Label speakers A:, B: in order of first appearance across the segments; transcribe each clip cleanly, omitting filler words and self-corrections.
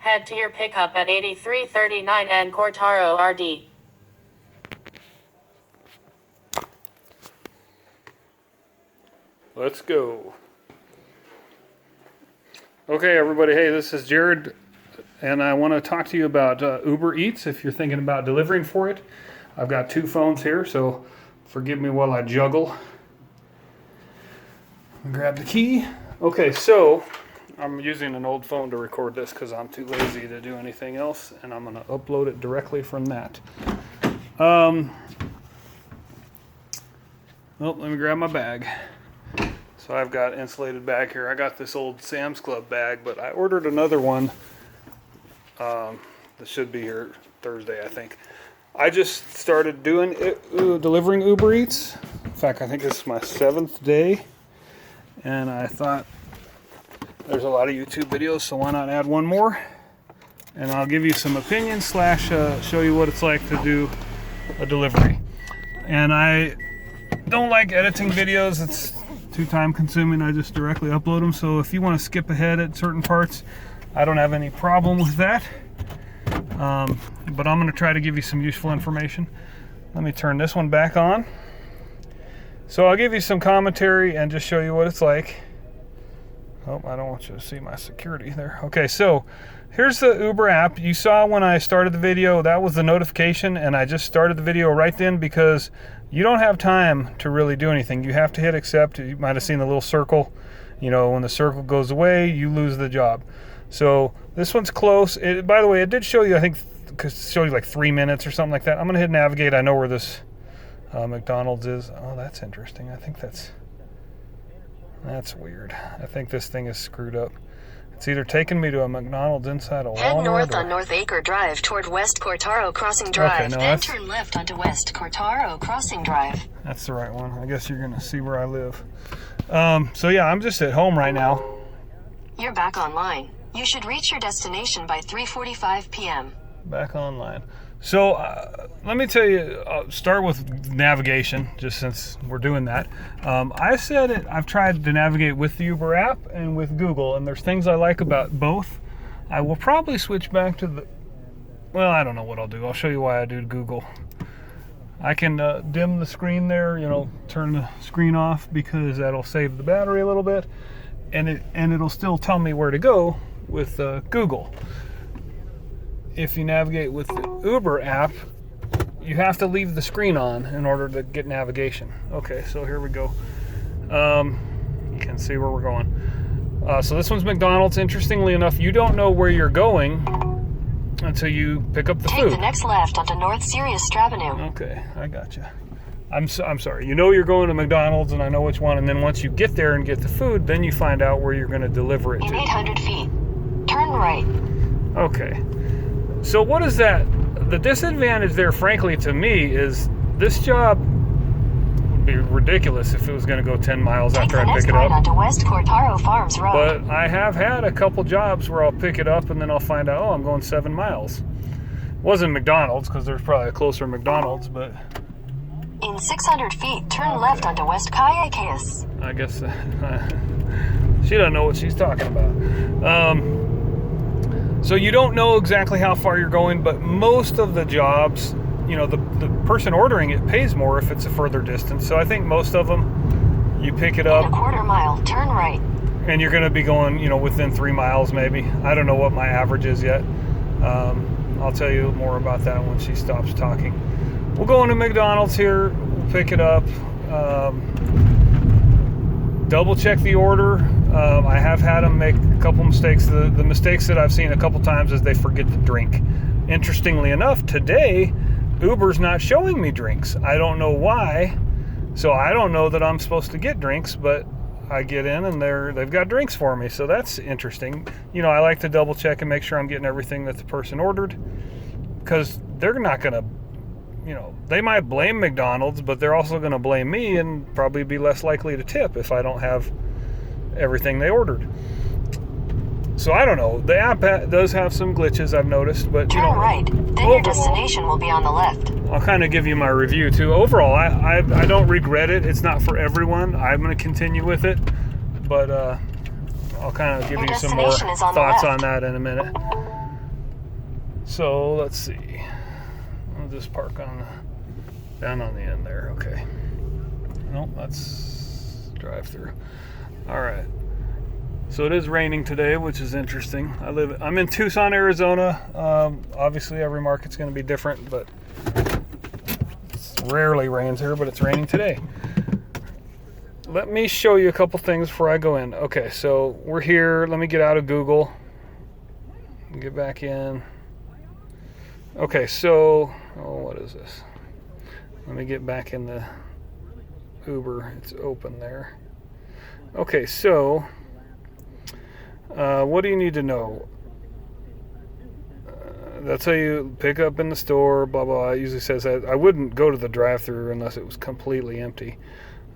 A: Head to your pickup at 8339 N Cortaro RD.
B: Let's go. Okay, everybody. Hey, this is Jared, and I want to talk to you about Uber Eats if you're thinking about delivering for it. I've got two phones here, so forgive me while I juggle. Grab the key. Okay, so I'm using an old phone to record this because I'm too lazy to do anything else, and I'm going to upload it directly from that. Well, let me grab my bag. So I've got an insulated bag here. I got this old Sam's Club bag, but I ordered another one that should be here Thursday, I think. I just started doing delivering Uber Eats. In fact, I think this is my 7th day. And I thought there's a lot of YouTube videos, so why not add one more? And I'll give you some opinions / show you what it's like to do a delivery. And I don't like editing videos. It's too time consuming. I just directly upload them. So if you want to skip ahead at certain parts, I don't have any problem with that. But I'm going to try to give you some useful information. Let me turn this one back on. So I'll give you some commentary and just show you what it's like. Oh, I don't want you to see my security there. Okay, so here's the Uber app. You saw when I started the video, that was the notification, and I just started the video right then because you don't have time to really do anything. You have to hit accept. You might have seen the little circle. You know, when the circle goes away, you lose the job. So this one's close. By the way, it did show you, I think, show you like 3 minutes or something like that. I'm going to hit navigate. I know where this McDonald's is. Oh, that's interesting. I think that's weird. I think this thing is screwed up. It's either taking me to a McDonald's inside a Walmart.
C: Head north on North Acre Drive toward West Cortaro Crossing Drive.
B: Okay, no,
C: then turn left onto West Cortaro Crossing Drive.
B: That's the right one. I guess you're going to see where I live. So yeah, I'm just at home right now.
C: You're back online. You should reach your destination by 3:45 p.m.
B: Back online. So let me tell you, I'll start with navigation, just since we're doing that. I've tried to navigate with the Uber app and with Google, and there's things I like about both. I will probably switch back to well, I don't know what I'll do. I'll show you why I do Google. I can dim the screen there, turn the screen off because that'll save the battery a little bit, and it'll still tell me where to go with Google. If you navigate with the Uber app, you have to leave the screen on in order to get navigation. Okay, so here we go. You can see where we're going. So this one's McDonald's. Interestingly enough, you don't know where you're going until you pick up the food.
C: Take the next left onto North Sirius Avenue.
B: Okay, I gotcha. I'm sorry. You know you're going to McDonald's, and I know which one. And then once you get there and get the food, then you find out where you're going to deliver it to.
C: In 800 feet, turn right.
B: Okay. So what is that? The disadvantage there, frankly, to me, is this job would be ridiculous if it was going to go 10 miles after I pick it up.
C: Onto West Cortaro Farms Road.
B: But I have had a couple jobs where I'll pick it up and then I'll find out, I'm going 7 miles. It wasn't McDonald's, because there's probably a closer McDonald's, but...
C: In 600 feet, turn left onto West Kayakis.
B: I guess she doesn't know what she's talking about. So you don't know exactly how far you're going, but most of the jobs, the person ordering it pays more if it's a further distance. So I think most of them, you pick it up.
C: In a quarter mile, turn right.
B: And you're going to be going, within 3 miles maybe. I don't know what my average is yet. I'll tell you more about that when she stops talking. We'll go into McDonald's here. We'll pick it up. Double check the order. I have had them make a couple mistakes. The mistakes that I've seen a couple times is they forget the drink. Interestingly enough, today Uber's not showing me drinks. I don't know why. So I don't know that I'm supposed to get drinks, but I get in and they've got drinks for me. So that's interesting. I like to double check and make sure I'm getting everything that the person ordered, because they're not going to, they might blame McDonald's, but they're also going to blame me and probably be less likely to tip if I don't have everything they ordered. So I don't know. The app does have some glitches, I've noticed, but
C: turn right. Then your destination will be on the left.
B: I'll kind of give you my review too. Overall, I don't regret it. It's not for everyone. I'm going to continue with it, but I'll kind of give you some more thoughts on that in a minute. So let's see. I'll just park on down on the end there. Okay. Nope, that's drive through. All right. So it is raining today, which is interesting. I'm in Tucson, Arizona. Obviously, every market's going to be different, but it rarely rains here. But it's raining today. Let me show you a couple things before I go in. Okay, so we're here. Let me get out of Google. Get back in. Okay, so what is this? Let me get back in the Uber. It's open there. Okay, so what do you need to know? That's how you pick up in the store, blah, blah. It usually says that. I wouldn't go to the drive-thru unless it was completely empty.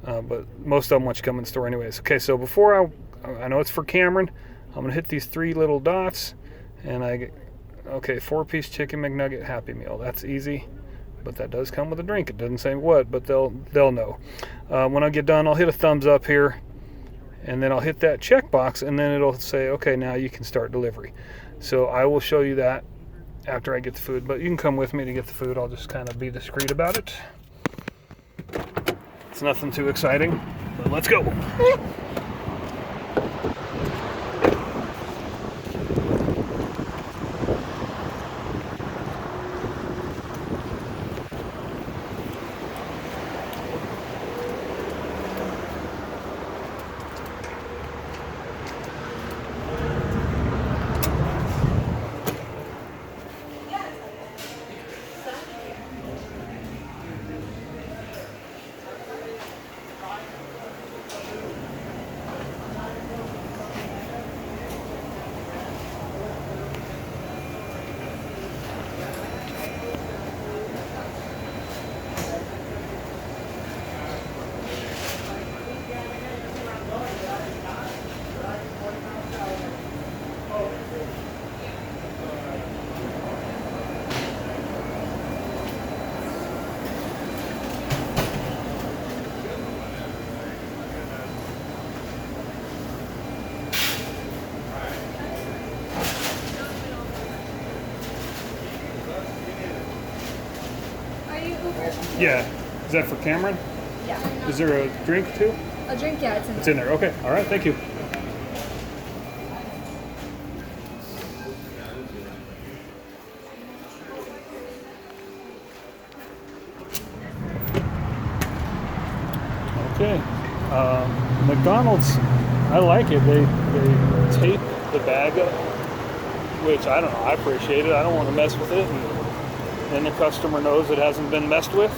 B: But most of them want you to come in the store anyways. Okay, so before I know it's for Cameron, I'm going to hit these 3 little dots. And okay, 4-piece chicken McNugget Happy Meal. That's easy. But that does come with a drink. It doesn't say what, but they'll know. When I get done, I'll hit a thumbs up here. And then I'll hit that checkbox, and then it'll say, okay, now you can start delivery. So I will show you that after I get the food. But you can come with me to get the food. I'll just kind of be discreet about it. It's nothing too exciting, but let's go. Yeah. Is that for Cameron?
D: Yeah.
B: Is there a drink too?
D: A drink, yeah, it's in
B: It's in there. Okay. All right. Thank you. Okay. McDonald's, I like it. They tape the bag up, which I don't know. I appreciate it. I don't want to mess with it. And then the customer knows it hasn't been messed with.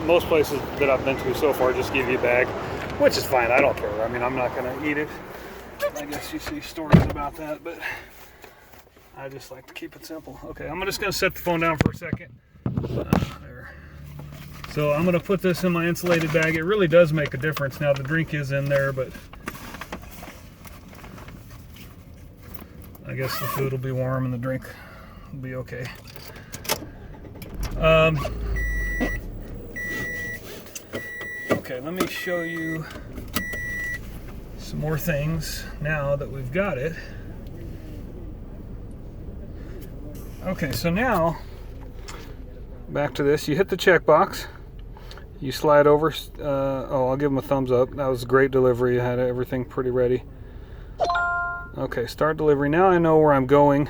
B: Most places that I've been to so far just give you a bag, which is fine. I don't care. I mean, I'm not going to eat it. I guess you see stories about that, but I just like to keep it simple. Okay, I'm just going to set the phone down for a second. There. So I'm going to put this in my insulated bag. It really does make a difference. Now the drink is in there, but I guess the food will be warm and the drink will be okay. Okay, let me show you some more things now that we've got it. Okay, so now back to this. You hit the checkbox. You slide over. I'll give them a thumbs up. That was a great delivery. I had everything pretty ready. Okay, start delivery. Now I know where I'm going.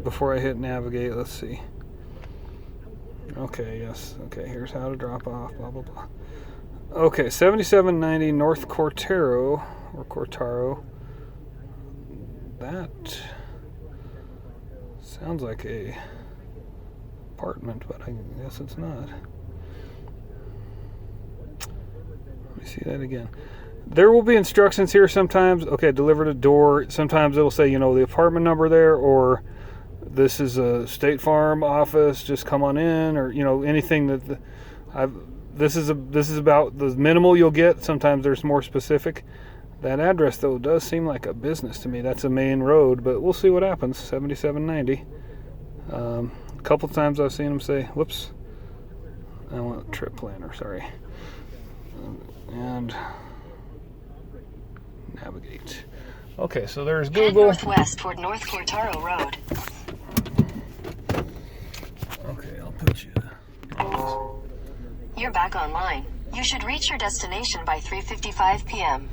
B: Before I hit navigate, let's see. Okay, yes. Okay, here's how to drop off, blah, blah, blah. Okay, 7790 North Cortaro, or Cortaro. That sounds like a apartment, but I guess it's not. Let me see that again. There will be instructions here sometimes. Okay, deliver to door. Sometimes it'll say, the apartment number there, or this is a State Farm office, just come on in, or anything that this is about the minimal you'll get. Sometimes there's more specific. That address though does seem like a business to me. That's a main road, but we'll see what happens. 7790. A couple times I've seen them say, whoops, I want a trip planner, sorry. And navigate. Okay, so there's
C: Head
B: Google.
C: northwest toward North Cortaro Road.
B: Okay, I'll put you.
C: You're back online. You should reach your destination by 3:55 p.m.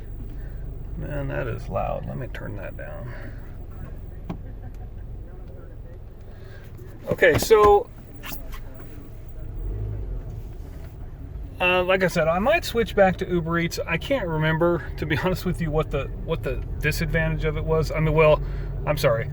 B: Man, that is loud. Let me turn that down. Okay, so like I said, I might switch back to Uber Eats. I can't remember, to be honest with you, what the disadvantage of it was. I mean, well, I'm sorry.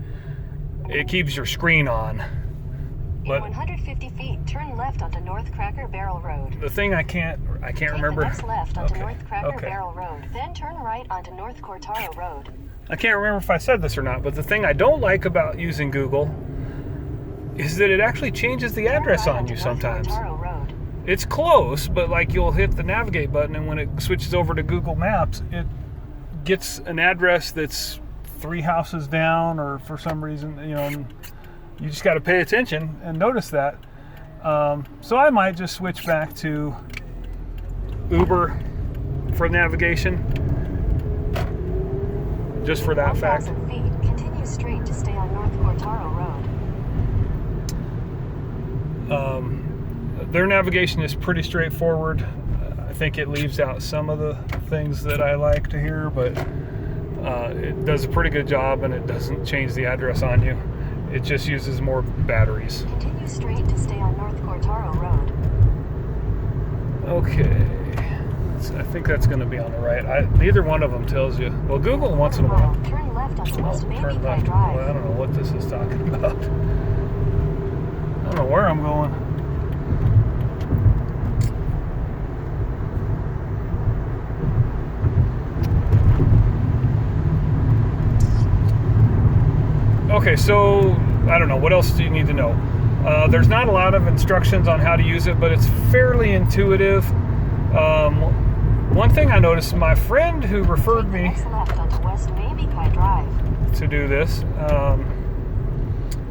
B: It keeps your screen on.
C: In
B: But
C: 150 feet, turn left onto North Cracker Barrel Road.
B: the thing I can't
C: Take
B: remember.
C: the next left onto
B: Okay,
C: North Cracker
B: okay.
C: Barrel Road. Then turn right onto North Cortaro Road.
B: I can't remember if I said this or not, but the thing I don't like about using Google is that it actually changes the address
C: Turn right
B: on you
C: onto North
B: sometimes.
C: Cortaro Road.
B: It's close, but like you'll hit the navigate button, and when it switches over to Google Maps, it gets an address that's 3 houses down, or for some reason, you just got to pay attention and notice that. So I might just switch back to Uber for navigation, just for that fact.
C: 1,000 feet, continue straight to stay on North Cortaro Road.
B: Their navigation is pretty straightforward. I think it leaves out some of the things that I like to hear, but it does a pretty good job, and it doesn't change the address on you. It just uses more batteries.
C: Continue straight to stay on North Cortaro Road.
B: Okay. So I think that's going to be on the right. Neither one of them tells you. Well, Google once in a while.
C: Turn left onto
B: Oh,
C: West
B: turn
C: Baby Pie
B: left.
C: Drive.
B: Well, I don't know what this is talking about. I don't know where I'm going. Okay, so I don't know. What else do you need to know? There's not a lot of instructions on how to use it, but it's fairly intuitive. One thing I noticed, my friend who referred me
C: Next left onto West Baby Pie Drive.
B: to do this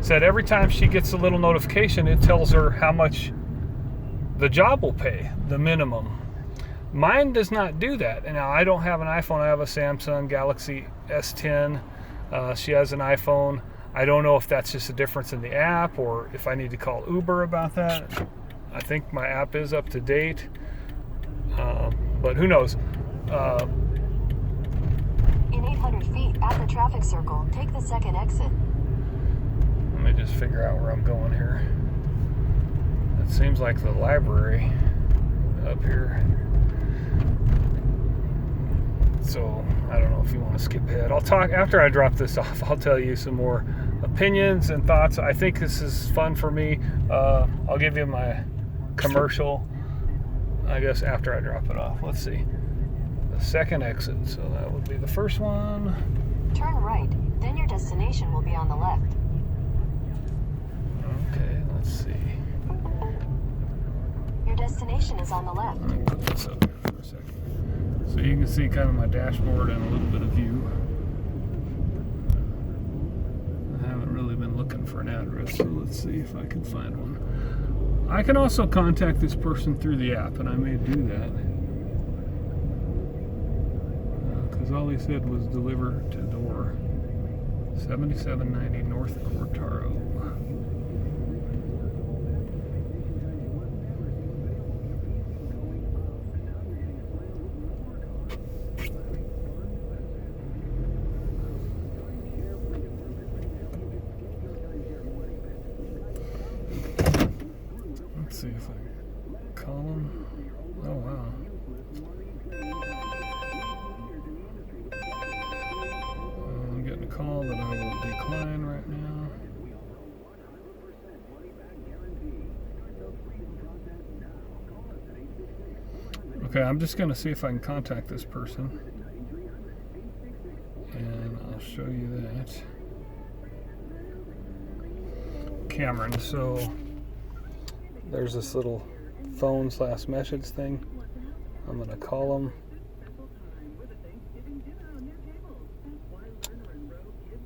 B: said every time she gets a little notification, it tells her how much the job will pay, the minimum. Mine does not do that. And now I don't have an iPhone. I have a Samsung Galaxy S10. She has an iPhone. I don't know if that's just a difference in the app or if I need to call Uber about that. I think my app is up to date, but who knows?
C: In 800 feet, at the traffic circle, take the second exit.
B: Let me just figure out where I'm going here. It seems like the library up here. So I don't know if you want to skip ahead. I'll talk after I drop this off. I'll tell you some more opinions and thoughts. I think this is fun for me. I'll give you my commercial, I guess, after I drop it off. Let's see. The second exit. So that would be the first one.
C: Turn right, then your destination will be on the left.
B: Okay, let's see.
C: Your destination is on the left.
B: Let me put this up here for a second. So you can see kind of my dashboard and a little bit of view. I haven't really been looking for an address, so let's see if I can find one. I can also contact this person through the app, and I may do that. Because all he said was deliver to door. 7790 North Cortaro. Let's see if I call him. Oh, wow. I'm getting a call that I will decline right now. Okay, I'm just going to see if I can contact this person. And I'll show you that. Cameron, so there's this little phone/message thing. I'm going to call him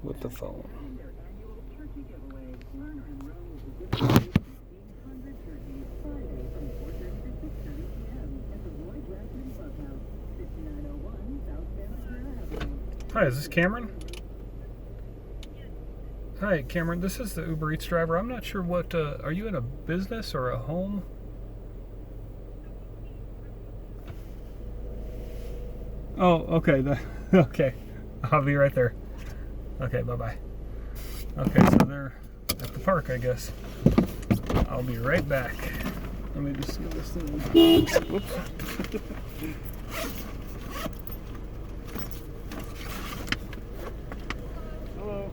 B: with the phone. Hi, is this Cameron? Hi, Cameron. This is the Uber Eats driver. I'm not sure what. Are you in a business or a home? Oh, okay. Okay. I'll be right there. Okay, bye-bye. Okay, so they're at the park, I guess. I'll be right back. Let me just get this thing. Whoops. Hello.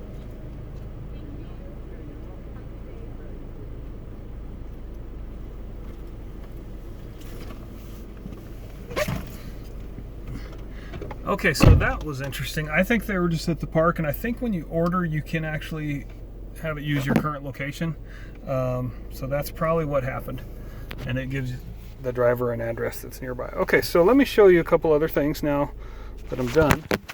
B: Okay, so that was interesting. I think they were just at the park, and I think when you order, you can actually have it use your current location. So that's probably what happened. And it gives the driver an address that's nearby. Okay, so let me show you a couple other things now that I'm done.